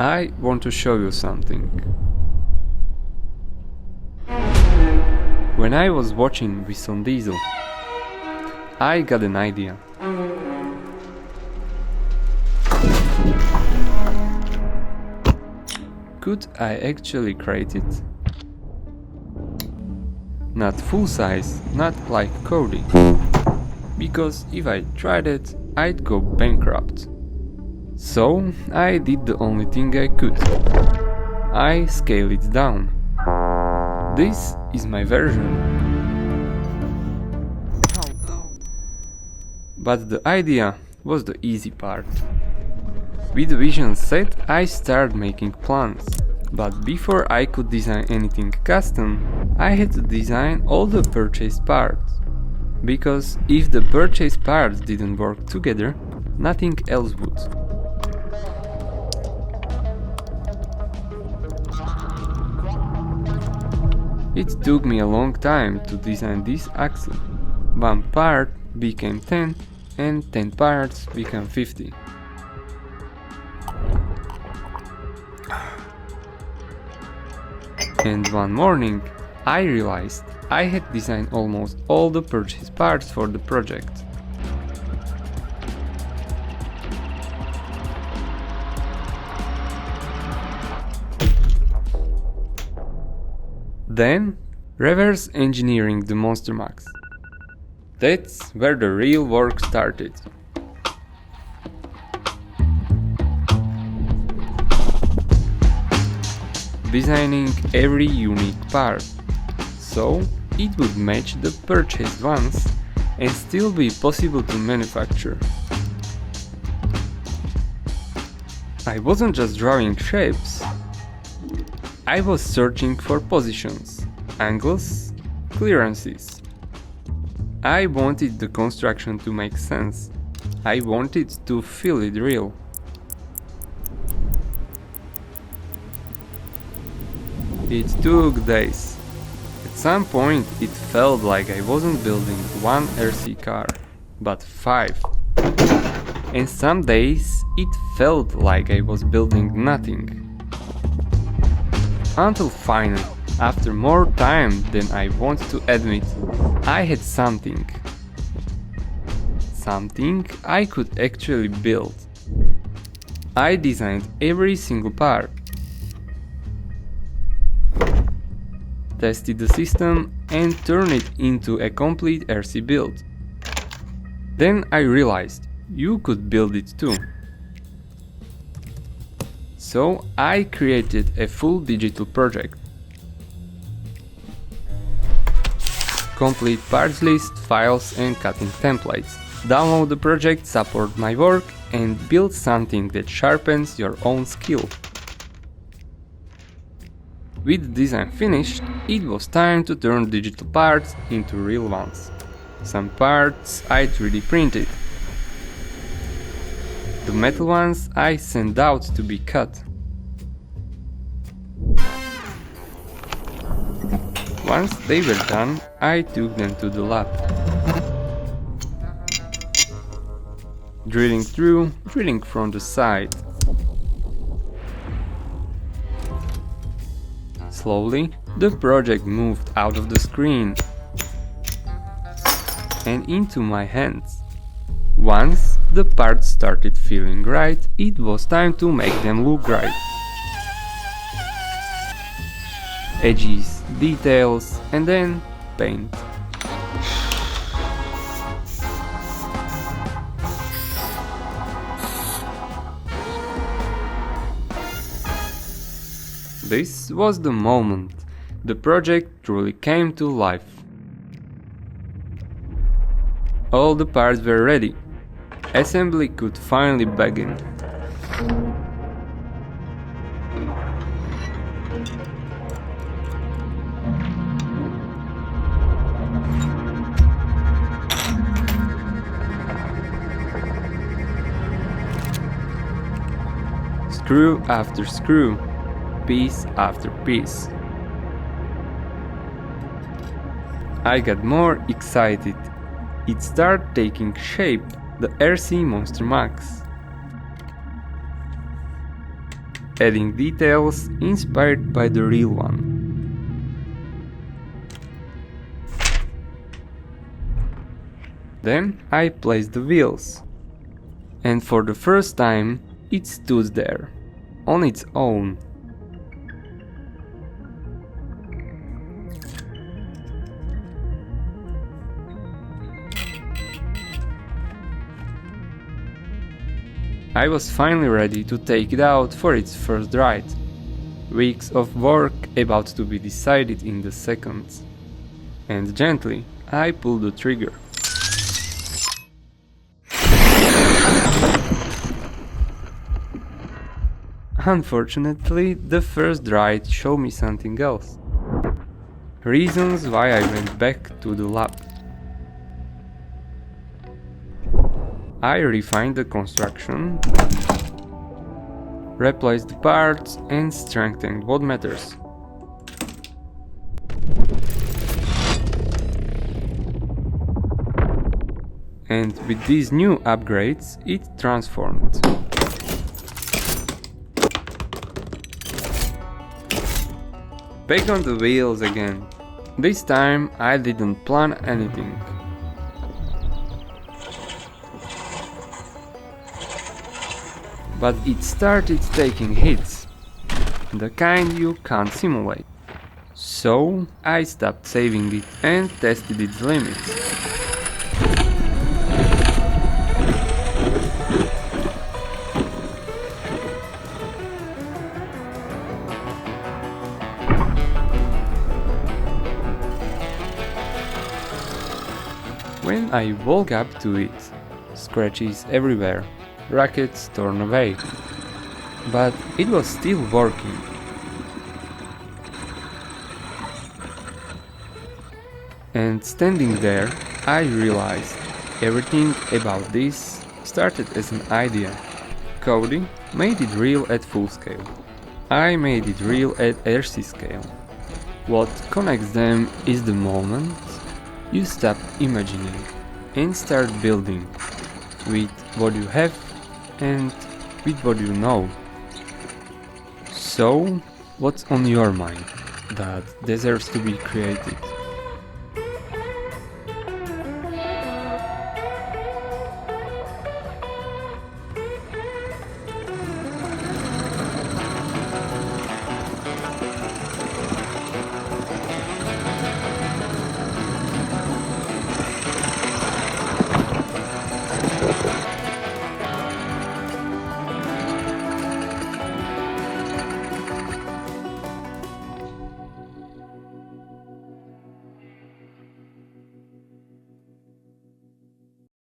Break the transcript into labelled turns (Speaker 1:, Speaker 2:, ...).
Speaker 1: I want to show you something. When I was watching WhistlinDiesel, I got an idea. Could I actually create it? Not full size, not like Cody. Because if I tried it, I'd go bankrupt. So I did the only thing I could. I scaled it down. This is my version. But the idea was the easy part. With the vision set, I started making plans. But before I could design anything custom, I had to design all the purchased parts. Because if the purchased parts didn't work together, nothing else would. It took me a long time to design this axle. One part became 10 and 10 parts became 50. And one morning, I realized I had designed almost all the purchase parts for the project. Then, reverse engineering the Monstermax. That's where the real work started. Designing every unique part, so it would match the purchased ones and still be possible to manufacture. I wasn't just drawing shapes, I was searching for positions, angles, clearances. I wanted the construction to make sense. I wanted to feel it real. It took days. At some point it felt like I wasn't building one RC car, but 5. And some days it felt like I was building nothing. Until finally, after more time than I want to admit, I had something. Something I could actually build. I designed every single part. Tested the system and turned it into a complete RC build. Then I realized you could build it too. So I created a full digital project. Complete parts list, files and cutting templates. Download the project, support my work and build something that sharpens your own skill. With the design finished, it was time to turn digital parts into real ones. Some parts I 3D printed. The metal ones I sent out to be cut. Once they were done, I took them to the lab. Drilling through, drilling from the side. Slowly, the project moved out of the screen and into my hands. Once the parts started feeling right, it was time to make them look right. Edges, details, and then paint. This was the moment the project truly came to life. All the parts were ready. Assembly could finally begin. Screw after screw, piece after piece. I got more excited. It started taking shape, the RC Monstermax. adding details inspired by the real one. Then I placed the wheels, and for the first time it stood there, on its own. I was finally ready to take it out for its first ride. Weeks of work about to be decided in the seconds. And gently, I pulled the trigger. Unfortunately, the first ride showed me something else. Reasons why I went back to the lab. I refined the construction, replaced the parts and strengthened what matters. And with these new upgrades, it transformed. Back on the wheels again. This time I didn't plan anything. But it started taking hits, the kind you can't simulate. So I stopped saving it and tested its limits. When I woke up to it, scratches everywhere, rackets torn away, but it was still working. And standing there, I realized everything about this started as an idea. Cody made it real at full scale. I made it real at RC scale. What connects them is the moment you stop imagining and start building with what you have and with what you know. So, what's on your mind that deserves to be created?